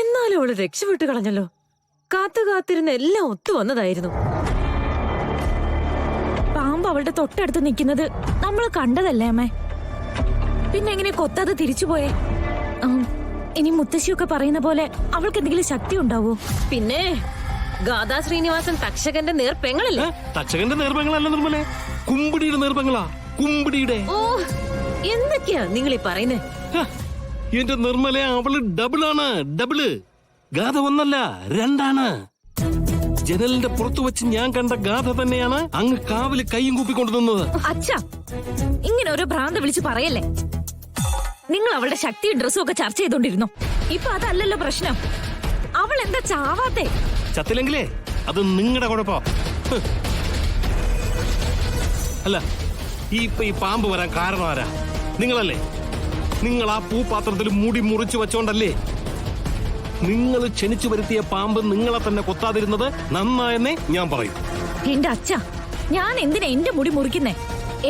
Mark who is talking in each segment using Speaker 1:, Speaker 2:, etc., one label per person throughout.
Speaker 1: എന്നാലും അവള് രക്ഷപ്പെട്ടു കളഞ്ഞല്ലോ. കാത്തിരുന്ന എല്ലാം ഒത്തു വന്നതായിരുന്നു.
Speaker 2: പാമ്പ് അവളുടെ തൊട്ടടുത്ത് നിൽക്കുന്നത് നമ്മൾ കണ്ടതല്ലേ അമ്മേ? പിന്നെ എങ്ങനെ കൊത്താതെ തിരിച്ചുപോയേ? ഇനി മുത്തശ്ശിയൊക്കെ പറയുന്ന പോലെ അവൾക്ക് എന്തെങ്കിലും ശക്തി ഉണ്ടാവോ?
Speaker 1: പിന്നെ ഗാഥാ ശ്രീനിവാസൻ തക്ഷകന്റെ നേർപ്പെങ്ങളല്ലേ?
Speaker 3: തക്ഷകന്റെ നേർപ്പെങ്ങളല്ല നിർമ്മലേ, കുമ്പിടിയുടെ നേർപ്പെങ്ങളാ. കുമ്പിടിയുടെ.
Speaker 1: ഓ, എന്തൊക്കെയാ നിങ്ങൾ ഈ പറയുന്നേ?
Speaker 3: എന്റെ നിർമ്മല, അവള് ഡബിളാണ്. ഡബിള്. ഗാഥ ഒന്നല്ല, രണ്ടാണ്. ജനലിന്റെ പുറത്തു വെച്ച് ഞാൻ കണ്ട ഗാഥ തന്നെയാണ് അങ്ങ് കാവില് കൈയും കൂപ്പിക്കൊണ്ടു നിന്നത്.
Speaker 2: അച്ഛാ, ഇങ്ങനെ ഓരോ ഭ്രാന്ത് വിളിച്ച് പറയല്ലേ. നിങ്ങൾ അവളുടെ ശക്തിയും ഡ്രസ്സും ഒക്കെ ചർച്ച ചെയ്തോണ്ടിരുന്നു. ഇപ്പൊ അതല്ലല്ലോ പ്രശ്നം. അവൾ എന്താ ചാവാത്തെ?
Speaker 3: ചത്തില്ലെങ്കിലേ അത് നിങ്ങളുടെ കുഴപ്പം. അല്ല, ഈ പാമ്പ് വരാൻ കാരണം ആരാ? നിങ്ങളല്ലേ? നിങ്ങൾ ആ പൂപാത്രത്തിൽ മുടി മുറിച്ചു വെച്ചോണ്ടല്ലേ? നിങ്ങൾ ക്ഷണിച്ചു വരുത്തിയ പാമ്പ് നിങ്ങളെ തന്നെ കൊത്താതിരുന്നത് നന്നായെന്നേ ഞാൻ പറയും.
Speaker 2: എന്റെ അച്ഛ, ഞാൻ എന്തിനാ എന്റെ മുടി മുറിക്കുന്നേ?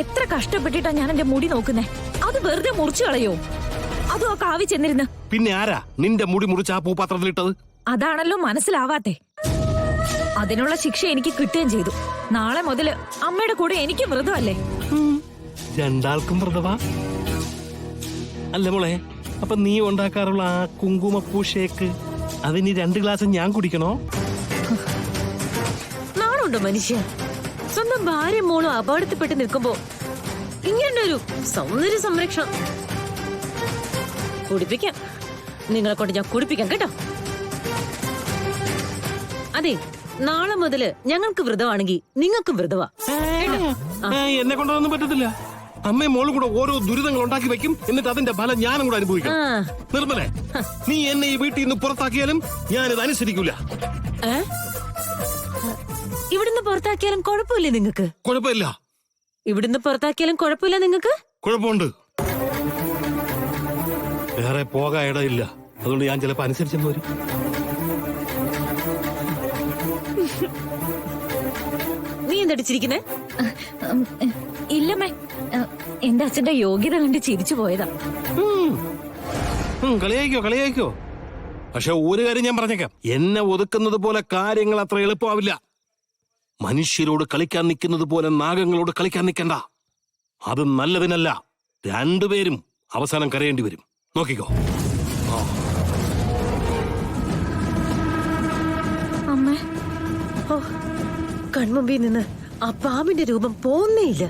Speaker 2: എത്ര കഷ്ടപ്പെട്ടിട്ടാ ഞാൻ എന്റെ മുടി നോക്കുന്നേ. അത് വെറുതെ മുറിച്ചു കളയോ? അതും ആ കാവി ചെന്നിരുന്ന്.
Speaker 3: പിന്നെ ആരാ നിന്റെ മുടി മുറിച്ച് ആ പൂപാത്രത്തിലിട്ടത്?
Speaker 2: അതാണല്ലോ മനസ്സിലാവാത്തെ. അതിനുള്ള ശിക്ഷ എനിക്ക് കിട്ടുകയും ചെയ്തു. നാളെ മുതല് അമ്മയുടെ കൂടെ എനിക്ക് വ്രതമല്ലേ?
Speaker 3: രണ്ടാൾക്കും വ്രതവാ? അല്ല മോളെ, അപ്പൊ നീ ഉണ്ടാക്കാറുള്ള ആ കുങ്കുമപ്പൂ ഷേക്ക് അതിന് 2 ഗ്ലാസ് ഞാൻ കുടിക്കണോ?
Speaker 1: നാളുണ്ടോ മനുഷ്യ? സ്വന്തം ഭാര്യ മോളും അപകടത്തിൽപ്പെട്ട് നിൽക്കുമ്പോ ഇങ്ങനൊരു സൗന്ദര്യ സംരക്ഷണം കുടിപ്പിക്കാം. നിങ്ങളെ കൊണ്ട് ഞാൻ കുടിപ്പിക്കാം കേട്ടോ. അതെ, നാളെ മുതല് ഞങ്ങൾക്ക് വ്രതമാണെങ്കിൽ നിങ്ങൾക്കും വ്രതവാ.
Speaker 3: എന്നെ കൊണ്ടൊന്നും പറ്റത്തില്ല. അമ്മയും മോളും കൂടെ ഓരോ ദുരിതങ്ങൾ ഉണ്ടാക്കി വെക്കും, എന്നിട്ട് അതിന്റെ ഫലം ഞാനും കൂടെ അനുഭവിക്കും. നിർമ്മലേ, നീ എന്നെ ഈ വീട്ടിൽ നിന്ന് പുറത്താക്കിയാലും ഞാനിത് അനുസരിക്കൂല.
Speaker 1: ഇവിടുന്ന് പുറത്താക്കിയാലും കുഴപ്പമില്ലേ നിങ്ങക്ക്?
Speaker 3: കുഴപ്പമില്ല.
Speaker 1: ഇവിടുന്ന് പുറത്താക്കിയാലും കുഴപ്പമില്ല നിങ്ങക്ക്?
Speaker 3: കുഴപ്പമുണ്ട്. വേറെ പോകാൻ ഇടയില്ല. അതുകൊണ്ട് ഞാൻ ചിലപ്പോ അനുസരിച്ചെന്ന് വരും.
Speaker 1: നീ എന്തടിച്ചിരിക്കുന്നേ?
Speaker 2: ഇല്ലമ്മേ, എന്റെ അച്ഛന്റെ യോഗ്യത കണ്ട് ചിരിച്ചു പോയതാ.
Speaker 3: കളിയായിക്കോ. പക്ഷെ ഒരു കാര്യം ഞാൻ പറഞ്ഞേക്കാം, എന്നെ ഒതുക്കുന്നത് പോലെ കാര്യങ്ങൾ അത്ര എളുപ്പമാവില്ല. മനുഷ്യരോട് കളിക്കാൻ നിൽക്കുന്നത് പോലെ നാഗങ്ങളോട് കളിക്കാൻ നിൽക്കണ്ട. അത് നല്ലതിനല്ല. 2 പേരും അവസാനം കരയേണ്ടി വരും. നോക്കിക്കോ.
Speaker 1: അമ്മേ, കൺമുമ്പിൽ നിന്ന് ആ പാമ്പിന്റെ രൂപം പോന്നേയില്ല.